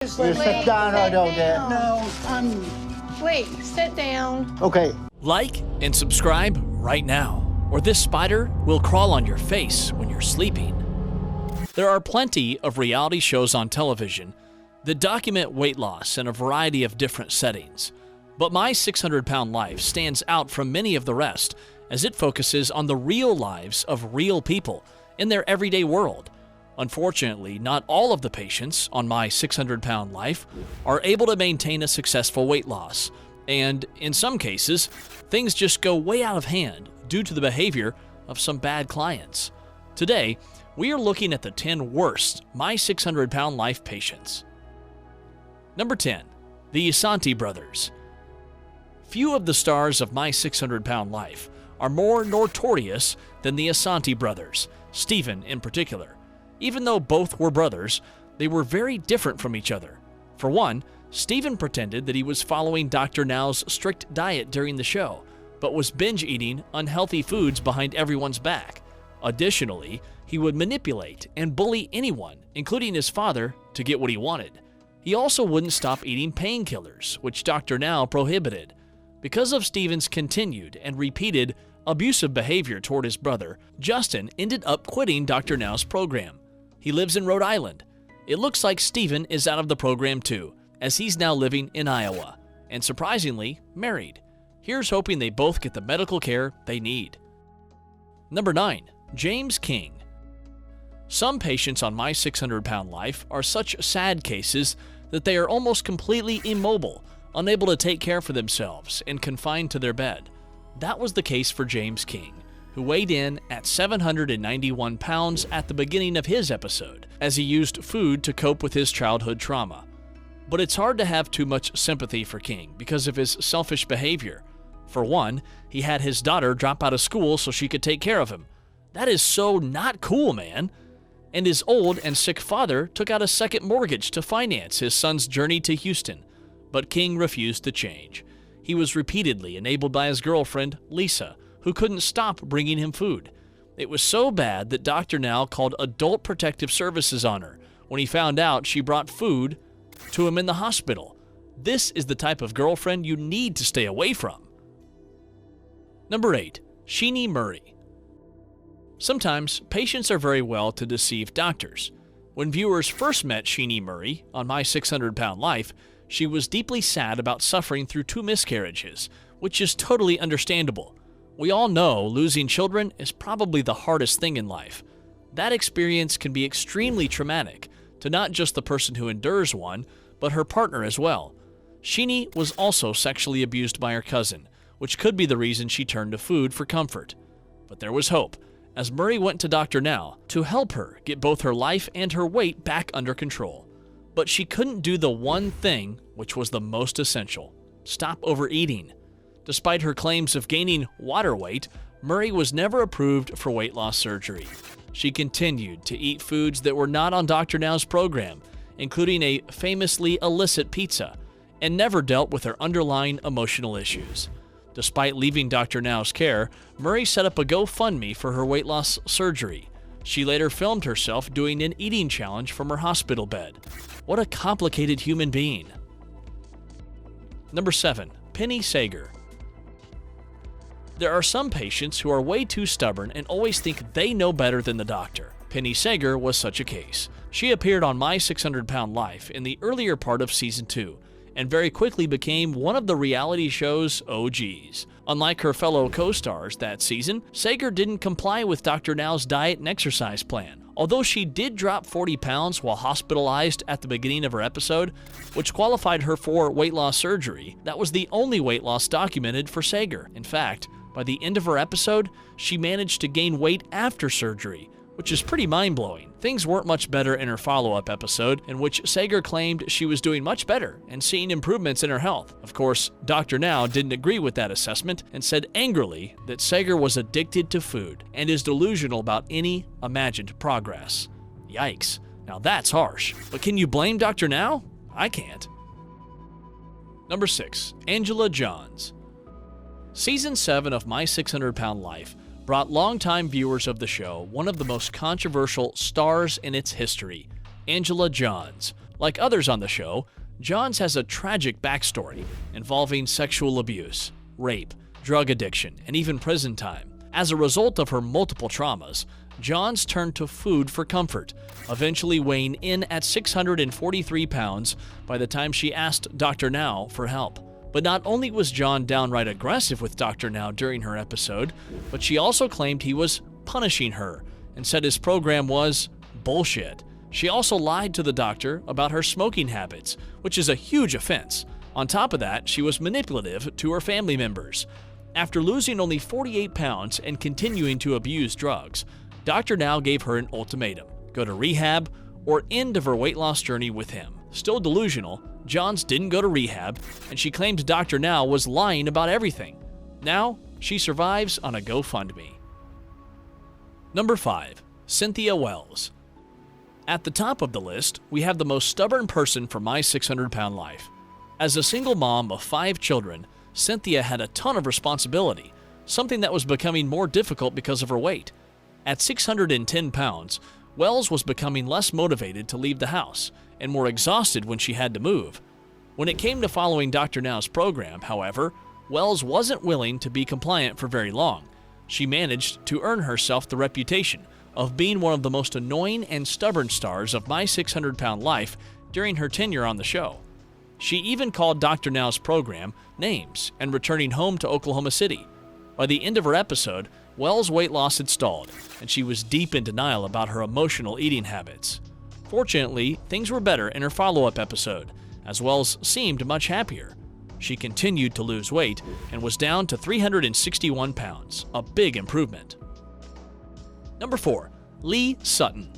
You sit down or don't get. Wait, sit down. Okay. Like and subscribe right now, or this spider will crawl on your face when you're sleeping. There are plenty of reality shows on television that document weight loss in a variety of different settings. But My 600 Pound Life stands out from many of the rest as it focuses on the real lives of real people in their everyday world. Unfortunately, not all of the patients on My 600 Pound Life are able to maintain a successful weight loss, and in some cases, things just go way out of hand due to the behavior of some bad clients. Today, we are looking at the 10 worst My 600 Pound Life patients. Number 10. The Isanti Brothers. Few of the stars of My 600 Pound Life are more notorious than the Isanti brothers, Stephen in particular. Even though both were brothers, they were very different from each other. For one, Stephen pretended that he was following Dr. Now's strict diet during the show, but was binge eating unhealthy foods behind everyone's back. Additionally, he would manipulate and bully anyone, including his father, to get what he wanted. He also wouldn't stop eating painkillers, which Dr. Now prohibited. Because of Stephen's continued and repeated abusive behavior toward his brother, Justin ended up quitting Dr. Now's program. He lives in Rhode Island. It looks like Stephen is out of the program too, as he's now living in Iowa, and surprisingly, married. Here's hoping they both get the medical care they need. Number 9. James King. Some patients on My 600 Pound Life are such sad cases that they are almost completely immobile, unable to take care for themselves, and confined to their bed. That was the case for James King, who weighed in at 791 pounds at the beginning of his episode, as he used food to cope with his childhood trauma. But it's hard to have too much sympathy for King because of his selfish behavior. For one, he had his daughter drop out of school so she could take care of him. That is so not cool, man. And his old and sick father took out a second mortgage to finance his son's journey to Houston. But King refused to change. He was repeatedly enabled by his girlfriend, Lisa, who couldn't stop bringing him food. It was so bad that Dr. Now called Adult Protective Services on her when he found out she brought food to him in the hospital. This is the type of girlfriend you need to stay away from. Number 8. Sheenie Murray. Sometimes patients are very well to deceive doctors. When viewers first met Sheenie Murray on My 600 Pound Life, she was deeply sad about suffering through 2 miscarriages, which is totally understandable. We all know losing children is probably the hardest thing in life. That experience can be extremely traumatic to not just the person who endures one, but her partner as well. Sheenie was also sexually abused by her cousin, which could be the reason she turned to food for comfort. But there was hope, as Murray went to Dr. Now to help her get both her life and her weight back under control. But she couldn't do the one thing which was the most essential: stop overeating. Despite her claims of gaining water weight, Murray was never approved for weight loss surgery. She continued to eat foods that were not on Dr. Now's program, including a famously illicit pizza, and never dealt with her underlying emotional issues. Despite leaving Dr. Now's care, Murray set up a GoFundMe for her weight loss surgery. She later filmed herself doing an eating challenge from her hospital bed. What a complicated human being. Number 7. Penny Sager. There are some patients who are way too stubborn and always think they know better than the doctor. Penny Sager was such a case. She appeared on My 600 Pound Life in the earlier part of Season 2, and very quickly became one of the reality show's OGs. Unlike her fellow co-stars that season, Sager didn't comply with Dr. Now's diet and exercise plan. Although she did drop 40 pounds while hospitalized at the beginning of her episode, which qualified her for weight loss surgery, that was the only weight loss documented for Sager. In fact, by the end of her episode, she managed to gain weight after surgery, which is pretty mind-blowing. Things weren't much better in her follow-up episode, in which Sager claimed she was doing much better and seeing improvements in her health. Of course, Dr. Now didn't agree with that assessment and said angrily that Sager was addicted to food and is delusional about any imagined progress. Yikes. Now that's harsh. But can you blame Dr. Now? I can't. Number 6. Angela Johns. Season 7 of My 600 Pound Life brought longtime viewers of the show one of the most controversial stars in its history, Angela Johns. Like others on the show, Johns has a tragic backstory involving sexual abuse, rape, drug addiction, and even prison time. As a result of her multiple traumas, Johns turned to food for comfort, eventually weighing in at 643 pounds by the time she asked Dr. Now for help. But not only was John downright aggressive with Dr. Now during her episode, but she also claimed he was punishing her and said his program was bullshit. She also lied to the doctor about her smoking habits, which is a huge offense. On top of that, she was manipulative to her family members. After losing only 48 pounds and continuing to abuse drugs, Dr. Now gave her an ultimatum: go to rehab or end of her weight loss journey with him. Still delusional, Johns didn't go to rehab, and she claimed Dr. Now was lying about everything. Now, she survives on a GoFundMe. Number 5. Cynthia Wells. At the top of the list, we have the most stubborn person for My 600 Pound Life. As a single mom of 5 children, Cynthia had a ton of responsibility, something that was becoming more difficult because of her weight. At 610 pounds, Wells was becoming less motivated to leave the house and more exhausted when she had to move. When it came to following Dr. Now's program, however, Wells wasn't willing to be compliant for very long. She managed to earn herself the reputation of being one of the most annoying and stubborn stars of My 600 Pound Life during her tenure on the show. She even called Dr. Now's program names and returning home to Oklahoma City. By the end of her episode, Wells' weight loss had stalled, and she was deep in denial about her emotional eating habits. Fortunately, things were better in her follow-up episode, as Wells seemed much happier. She continued to lose weight and was down to 361 pounds, a big improvement. Number 4. Lee Sutton.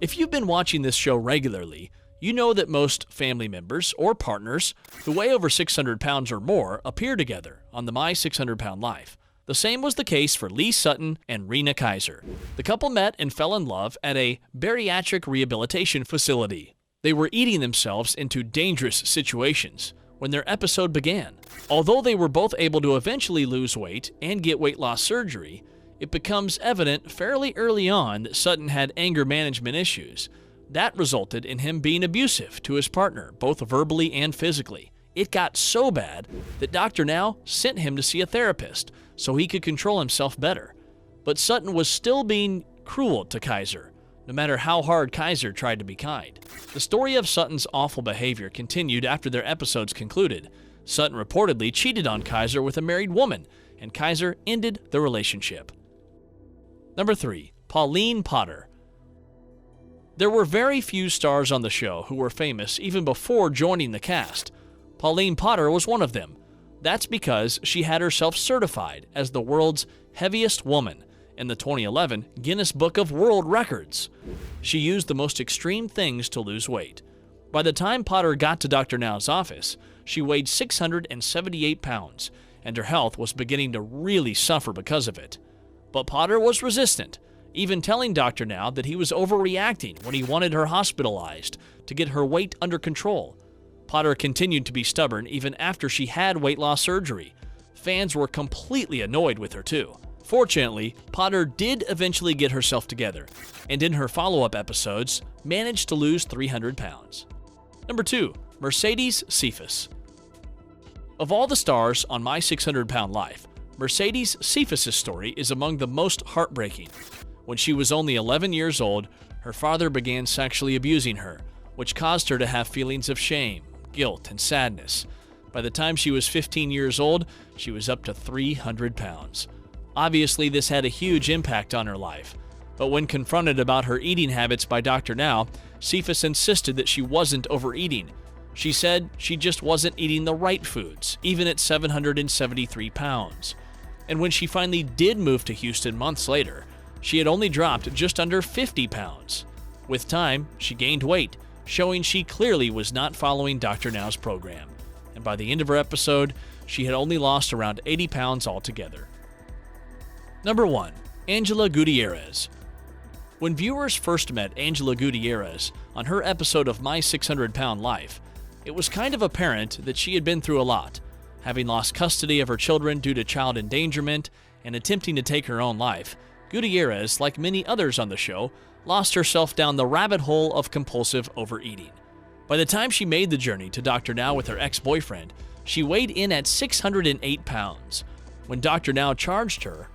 If you've been watching this show regularly, you know that most family members or partners who weigh over 600 pounds or more appear together on the My 600 Pound Life. The same was the case for Lee Sutton and Rena Kaiser. The couple met and fell in love at a bariatric rehabilitation facility. They were eating themselves into dangerous situations when their episode began. Although they were both able to eventually lose weight and get weight loss surgery, it becomes evident fairly early on that Sutton had anger management issues. That resulted in him being abusive to his partner, both verbally and physically. It got so bad that Dr. Now sent him to see a therapist so he could control himself better. But Sutton was still being cruel to Kaiser, no matter how hard Kaiser tried to be kind. The story of Sutton's awful behavior continued after their episodes concluded. Sutton reportedly cheated on Kaiser with a married woman, and Kaiser ended the relationship. Number 3. Pauline Potter. There were very few stars on the show who were famous even before joining the cast. Pauline Potter was one of them. That's because she had herself certified as the world's heaviest woman in the 2011 Guinness Book of World Records. She used the most extreme things to lose weight. By the time Potter got to Dr. Now's office, she weighed 678 pounds, and her health was beginning to really suffer because of it. But Potter was resistant, even telling Dr. Now that he was overreacting when he wanted her hospitalized to get her weight under control. Potter continued to be stubborn even after she had weight loss surgery. Fans were completely annoyed with her too. Fortunately, Potter did eventually get herself together, and in her follow-up episodes, managed to lose 300 pounds. Number 2. Mercedes Cephas. Of all the stars on My 600 Pound Life, Mercedes Cephas' story is among the most heartbreaking. When she was only 11 years old, her father began sexually abusing her, which caused her to have feelings of shame, guilt, and sadness. By the time she was 15 years old, she was up to 300 pounds. Obviously, this had a huge impact on her life. But when confronted about her eating habits by Dr. Now, Cephas insisted that she wasn't overeating. She said she just wasn't eating the right foods, even at 773 pounds. And when she finally did move to Houston months later, she had only dropped just under 50 pounds. With time, she gained weight, showing she clearly was not following Dr. Now's program. And by the end of her episode, she had only lost around 80 pounds altogether. Number 1. Angela Gutierrez. When viewers first met Angela Gutierrez on her episode of My 600 Pound Life, it was kind of apparent that she had been through a lot, having lost custody of her children due to child endangerment and attempting to take her own life. Gutierrez, like many others on the show, lost herself down the rabbit hole of compulsive overeating. By the time she made the journey to Dr. Now with her ex-boyfriend, she weighed in at 608 pounds. When Dr. Now charged her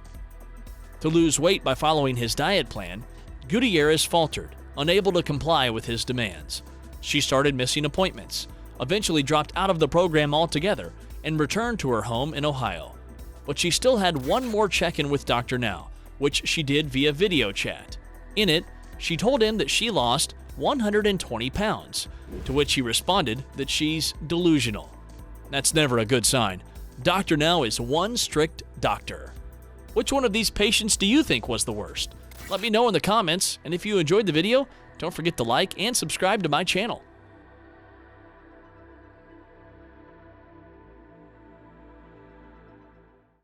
to lose weight by following his diet plan, Gutierrez faltered, unable to comply with his demands. She started missing appointments, eventually dropped out of the program altogether, and returned to her home in Ohio. But she still had one more check-in with Dr. Now, which she did via video chat. In it, she told him that she lost 120 pounds, to which he responded that she's delusional. That's never a good sign. Dr. Now is one strict doctor. Which one of these patients do you think was the worst? Let me know in the comments, and if you enjoyed the video, don't forget to like and subscribe to my channel.